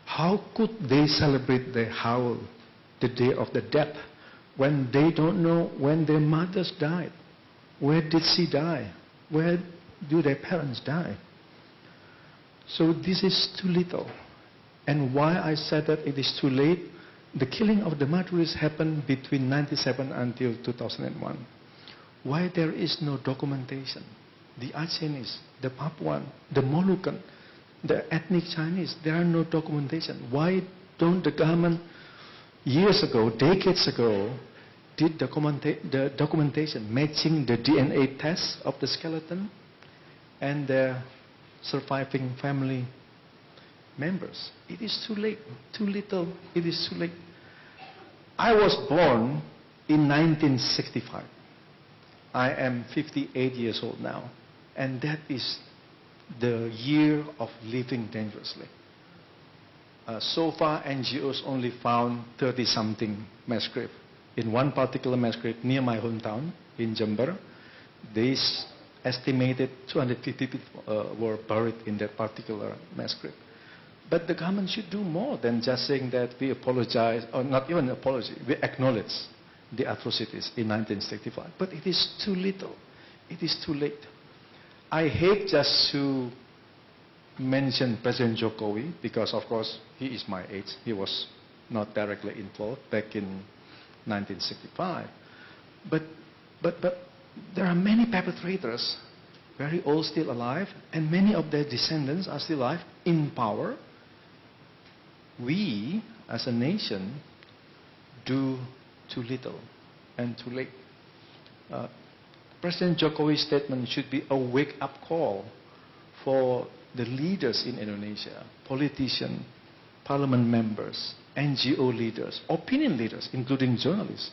How could they celebrate the Haul, the day of the death, when they don't know when their mothers died? Where did she die? Where do their parents die? So this is too little. And why I said that it is too late, the killing of the Maduris happened between 1997 until 2001. Why there is no documentation? The Acehnese, the Papuan, the Moluccan, the ethnic Chinese, there are no documentation. Why don't the government years ago, decades ago, did the documentation matching the DNA test of the skeleton and their surviving family members? It is too late, too little, it is too late. I was born in 1965. I am 58 years old now, and that is the year of living dangerously. So far, NGOs only found 30-something mass graves. In one particular mass grave near my hometown in Jember, they estimated 250 people were buried in that particular mass grave. But the government should do more than just saying that we apologize, or not even apology, we acknowledge the atrocities in 1965. But it is too little. It is too late. I hate just to mention President Jokowi because, of course, he is my age. He was not directly involved back in 1965. But there are many perpetrators, very old, still alive, and many of their descendants are still alive, in power. We, as a nation, do too little and too late. President Jokowi's statement should be a wake-up call for the leaders in Indonesia, politicians, parliament members, NGO leaders, opinion leaders, including journalists.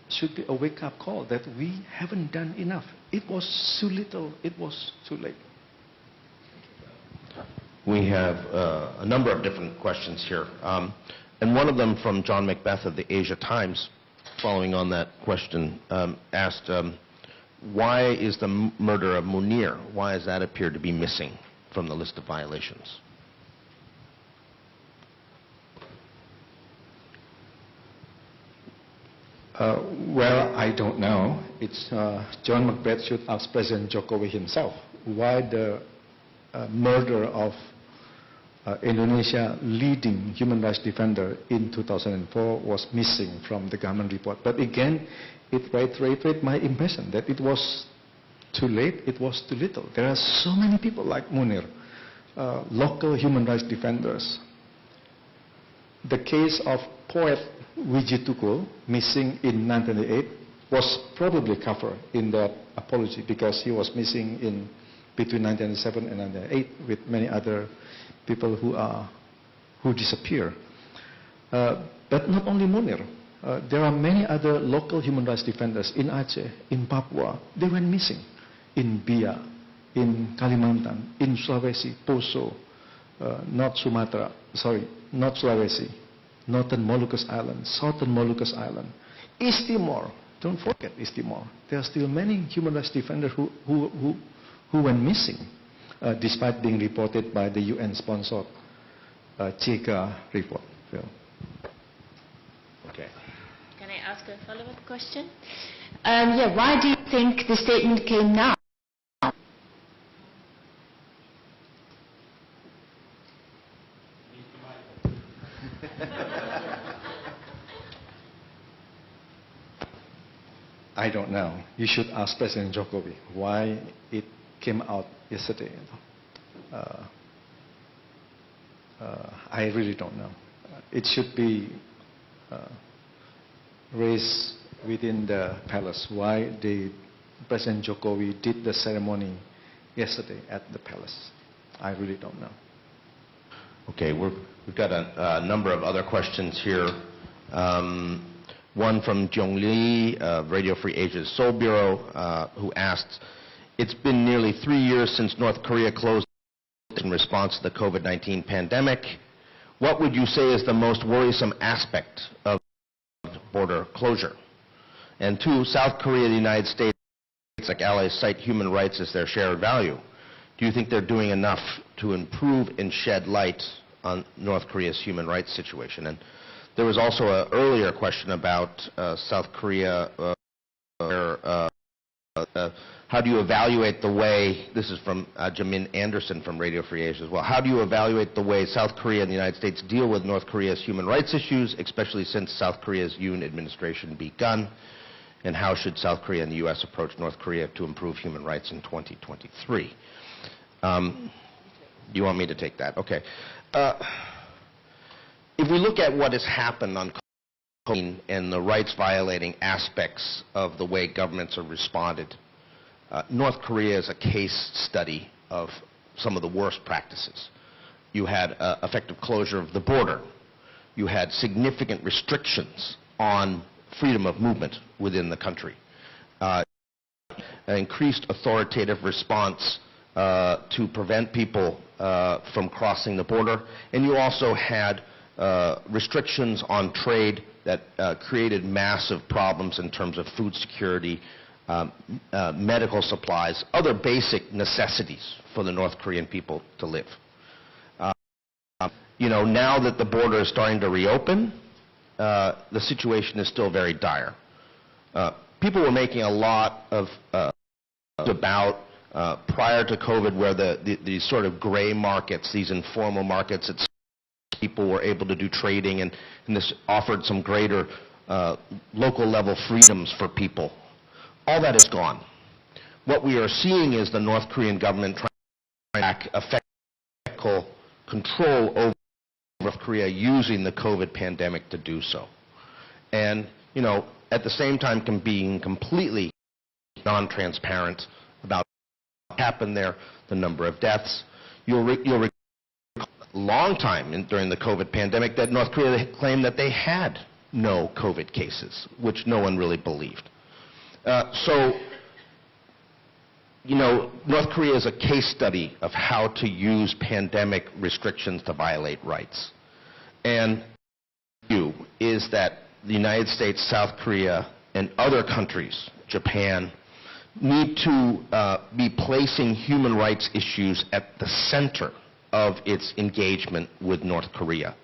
Should be a wake-up call that we haven't done enough. It was too little, it was too late. We have a number of different questions here. And one of them from John Macbeth of the Asia Times, following on that question, asked, why is the murder of Munir, why does that appear to be missing from the list of violations? Well, I don't know. It's John Macbeth should ask President Jokowi himself why the murder of Indonesia leading human rights defender in 2004 was missing from the government report. But again, it reiterated my impression that it was too late, it was too little. There are so many people like Munir, local human rights defenders. The case of poet Wiji Tukul, missing in 1998, was probably covered in that apology because he was missing in between 1997 and 1998 with many other people who disappear. But not only Munir. There are many other local human rights defenders in Aceh, in Papua. They went missing in Bia, in Kalimantan, in Sulawesi, Poso, North Sulawesi, Northern Moluccas Island, Southern Moluccas Island, East Timor, Don't forget East Timor. There are still many human rights defenders who went missing, despite being reported by the UN-sponsored JICA report. Phil. Okay. Can I ask a follow-up question? Why do you think the statement came now? I don't know. You should ask President Jokowi why it came out yesterday. I really don't know. It should be raised within the palace why President Jokowi did the ceremony yesterday at the palace. I really don't know. Okay, we've got a number of other questions here. One from Jong Lee, Radio Free Asia's Seoul Bureau, who asks, it's been nearly 3 years since North Korea closed in response to the COVID-19 pandemic. What would you say is the most worrisome aspect of border closure? And two, South Korea and the United States, like allies, cite human rights as their shared value. Do you think they're doing enough to improve and shed light on North Korea's human rights situation? And there was also an earlier question about South Korea. How do you evaluate the way, this is from Jamin Anderson from Radio Free Asia as well, how do you evaluate the way South Korea and the United States deal with North Korea's human rights issues, especially since South Korea's Yoon administration begun? And how should South Korea and the U.S. approach North Korea to improve human rights in 2023? You want me to take that? Okay. If we look at what has happened on COVID and the rights-violating aspects of the way governments have responded, North Korea is a case study of some of the worst practices. You had effective closure of the border. You had significant restrictions on freedom of movement within the country. An increased authoritative response to prevent people from crossing the border. And you also had restrictions on trade that created massive problems in terms of food security, medical supplies, other basic necessities for the North Korean people to live. Now that the border is starting to reopen, the situation is still very dire. People were making a lot of about prior to COVID, where these sort of gray markets, these informal markets, people were able to do trading, and this offered some greater local level freedoms for people. All that is gone. What we are seeing is the North Korean government trying to effective control over North Korea using the COVID pandemic to do so. And, at the same time being completely non-transparent about what happened there, the number of deaths. You'll recall a long time during the COVID pandemic that North Korea claimed that they had no COVID cases, which no one really believed. North Korea is a case study of how to use pandemic restrictions to violate rights. And the view is that the United States, South Korea, and other countries, Japan, need to be placing human rights issues at the center of its engagement with North Korea.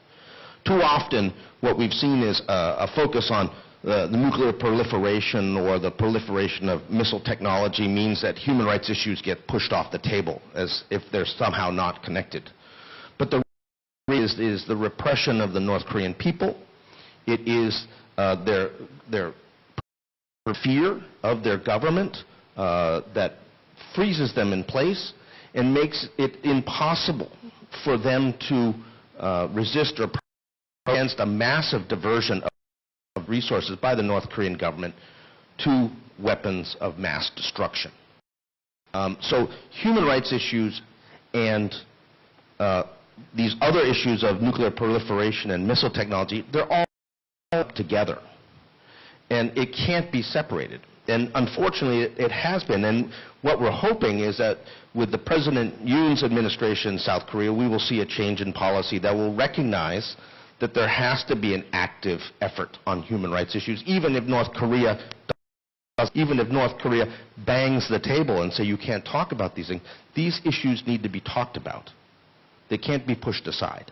Too often, what we've seen is a focus on the nuclear proliferation or the proliferation of missile technology means that human rights issues get pushed off the table as if they're somehow not connected. But the is the repression of the North Korean people. It is their fear of their government that freezes them in place and makes it impossible for them to resist or against a massive diversion of resources by the North Korean government to weapons of mass destruction. So human rights issues and these other issues of nuclear proliferation and missile technology, they're all up together. And it can't be separated. And unfortunately, it has been. And what we're hoping is that with the President Yoon's administration in South Korea, we will see a change in policy that will recognize that there has to be an active effort on human rights issues, even if North Korea even if North Korea bangs the table and say you can't talk about these things, these issues need to be talked about. They can't be pushed aside.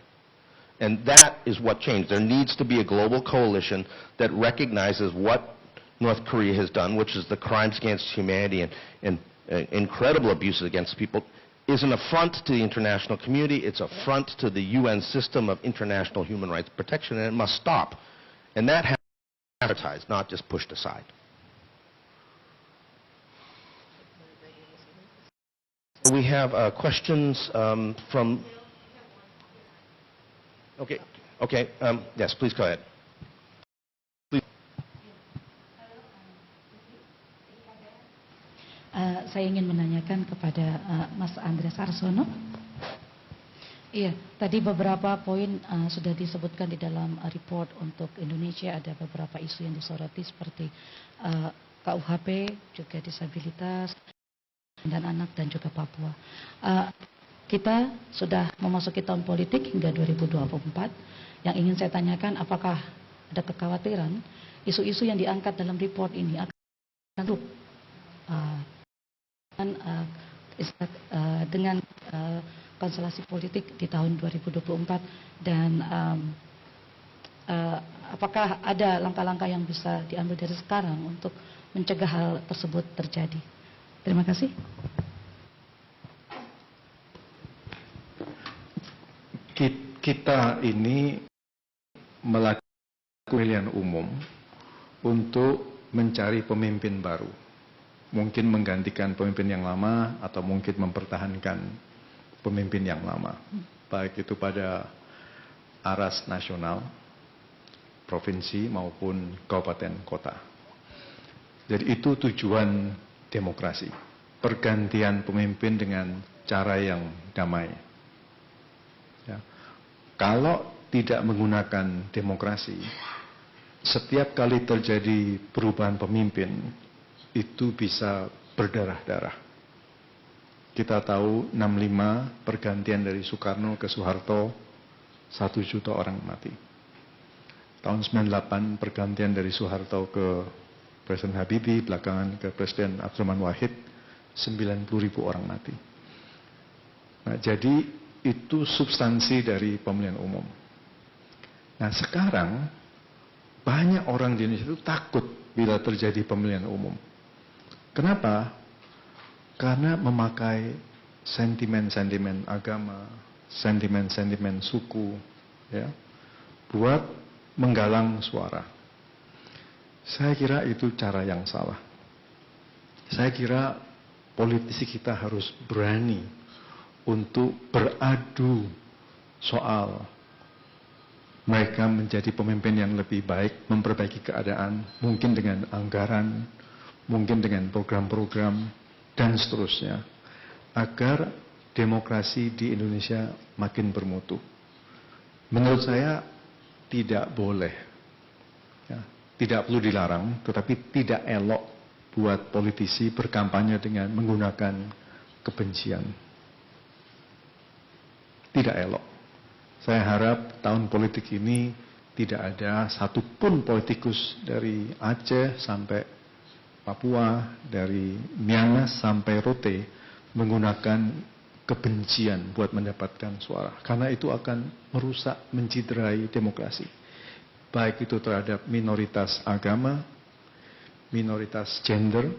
And that is what changed. There needs to be a global coalition that recognizes what North Korea has done, which is the crimes against humanity and incredible abuses against people, is an affront to the international community. It's an affront to the UN system of international human rights protection, and it must stop. And that has to be advertised, not just pushed aside. We have questions from... Okay, yes, please go ahead. Saya ingin menanyakan kepada Mas Andreas Harsono. Iya, tadi beberapa poin sudah disebutkan di dalam report untuk Indonesia. Ada beberapa isu yang disoroti seperti KUHP, juga disabilitas, dan anak, dan juga Papua. Kita sudah memasuki tahun politik hingga 2024. Yang ingin saya tanyakan, apakah ada kekhawatiran isu-isu yang diangkat dalam report ini akan dengan konstelasi politik di tahun 2024, dan apakah ada langkah-langkah yang bisa diambil dari sekarang untuk mencegah hal tersebut terjadi? Terima kasih. Kita ini melakukan pemilihan umum untuk mencari pemimpin baru. Mungkin menggantikan pemimpin yang lama atau mungkin mempertahankan pemimpin yang lama. Baik itu pada aras nasional, provinsi maupun kabupaten kota. Jadi itu tujuan demokrasi. Pergantian pemimpin dengan cara yang damai. Ya. Kalau tidak menggunakan demokrasi, setiap kali terjadi perubahan pemimpin, itu bisa berdarah-darah. Kita tahu 65 pergantian dari Soekarno ke Soeharto, 1 juta orang mati. Tahun 98 pergantian dari Soeharto ke Presiden Habibie, belakangan ke Presiden Abdurrahman Wahid, 90.000 orang mati. Nah, jadi itu substansi dari pemilihan umum. Nah, sekarang banyak orang di Indonesia itu takut bila terjadi pemilihan umum. Kenapa? Karena memakai sentimen-sentimen agama, sentimen-sentimen suku, ya, buat menggalang suara. Saya kira itu cara yang salah. Saya kira politisi kita harus berani untuk beradu soal mereka menjadi pemimpin yang lebih baik, memperbaiki keadaan, mungkin dengan anggaran, mungkin dengan program-program, dan seterusnya, agar demokrasi di Indonesia makin bermutu. Menurut saya tidak boleh, ya, tidak perlu dilarang, tetapi tidak elok buat politisi berkampanye dengan menggunakan kebencian. Tidak elok. Saya harap tahun politik ini tidak ada satupun politikus dari Aceh sampai Papua, dari Miangas sampai Rote menggunakan kebencian buat mendapatkan suara. Karena itu akan merusak, menciderai demokrasi. Baik itu terhadap minoritas agama, minoritas gender,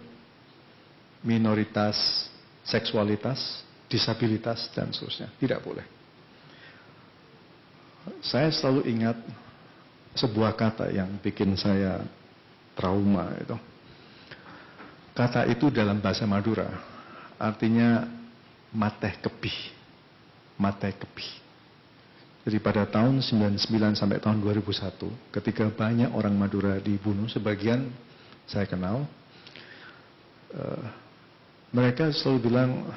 minoritas seksualitas, disabilitas, dan seterusnya. Tidak boleh. Saya selalu ingat sebuah kata yang bikin saya trauma itu. Kata itu dalam bahasa Madura artinya mateh kebih. Mateh kebih. Jadi pada tahun 99 sampai tahun 2001 ketika banyak orang Madura dibunuh, sebagian saya kenal, mereka selalu bilang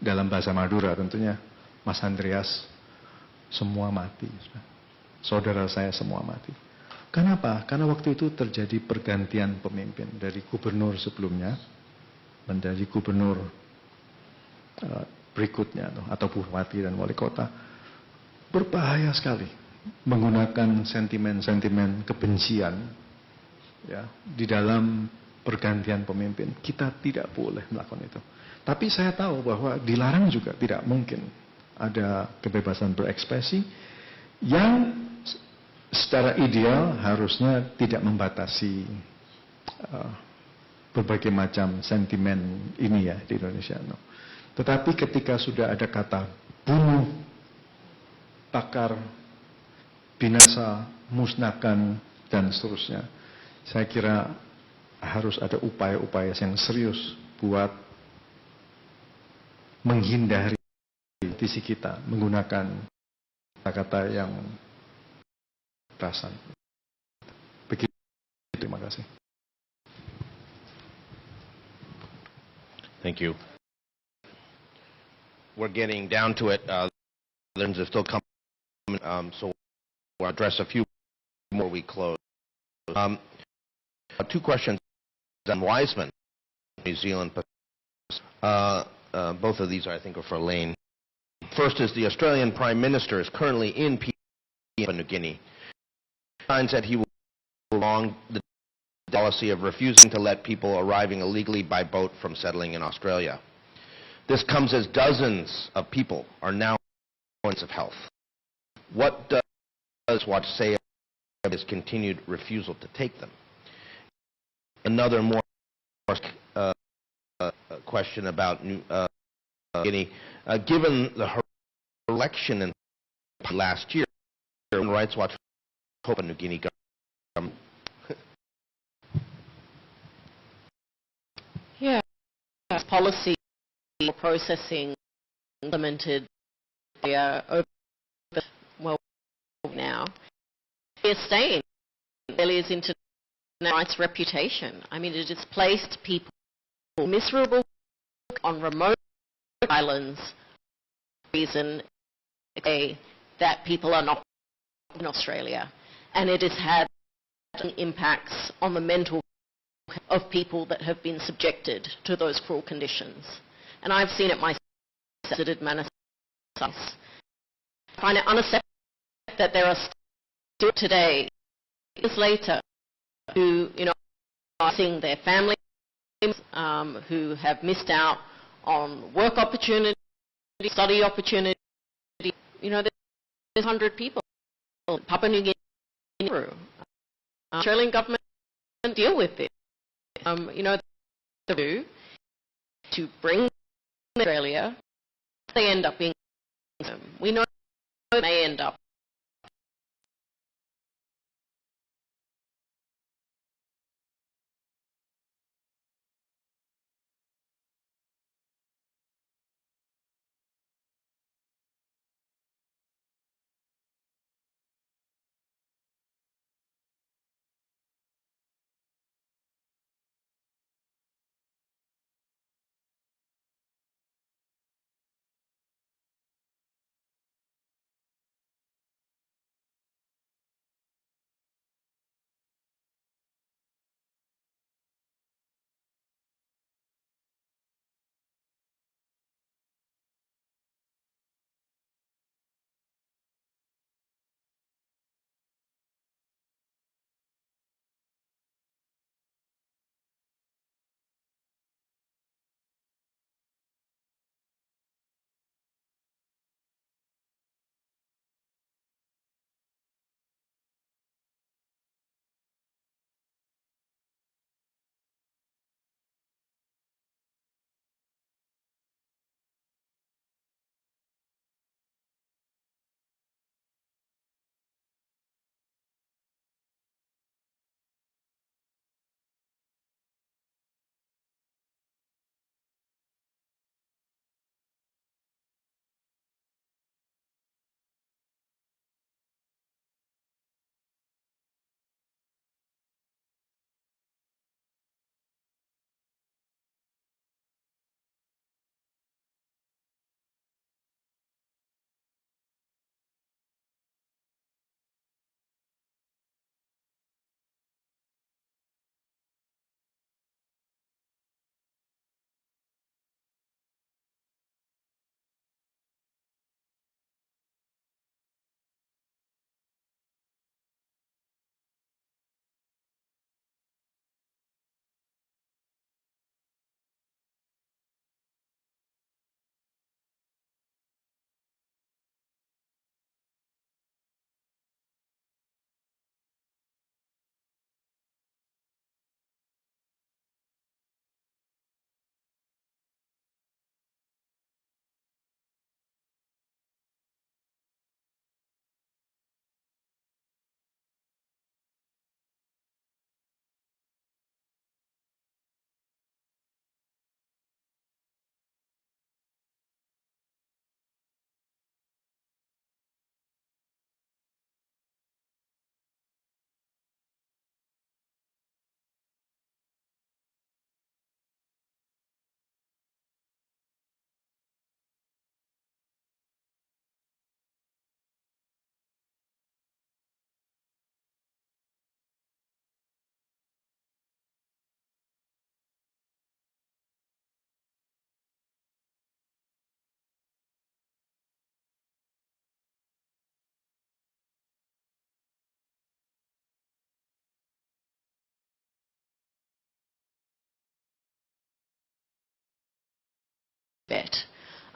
dalam bahasa Madura tentunya, Mas Andreas, semua mati. Saudara saya semua mati. Kenapa? Karena waktu itu terjadi pergantian pemimpin dari gubernur sebelumnya menjadi gubernur berikutnya atau bupati dan wali kota. Berbahaya sekali menggunakan sentimen-sentimen kebencian, ya, di dalam pergantian pemimpin. Kita tidak boleh melakukan itu. Tapi saya tahu bahwa dilarang juga tidak mungkin. Ada kebebasan berekspresi yang secara ideal harusnya tidak membatasi berbagai macam sentimen ini ya di Indonesia. No. Tetapi ketika sudah ada kata bunuh, bakar, binasa, musnahkan, dan seterusnya, saya kira harus ada upaya-upaya yang serius buat menghindari visi kita menggunakan kata-kata yang kekerasan. Begitu, terima kasih. Thank you. We're getting down to it. Others are still coming, so we'll address a few more we close. Two questions on Wiseman, New Zealand. Both of these, I think, are for Elaine. First is the Australian Prime Minister is currently in Papua New Guinea. Signs that he will prolong the policy of refusing to let people arriving illegally by boat from settling in Australia. This comes as dozens of people are now in points of health. What does Watch say about his continued refusal to take them? Another more question about New Guinea. Given the election in last year, Human Rights Watch hope a New Guinea government. Yeah, policy processing implemented over well now. It's staying Australia's international rights reputation. I mean, it has placed people miserable on remote islands reason that people are not in Australia, and it has had impacts on the mental health of people that have been subjected to those cruel conditions. And I've seen it myself. I find it unacceptable that there are still today, years later, who are seeing their families who have missed out on work opportunities, study opportunities. There's 100 people in Papua New Guinea. Australian government deal with this. To bring Australia, they end up being. We know they end up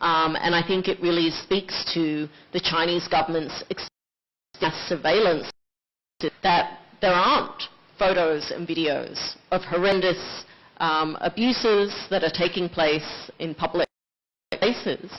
And I think it really speaks to the Chinese government's surveillance that there aren't photos and videos of horrendous abuses that are taking place in public places.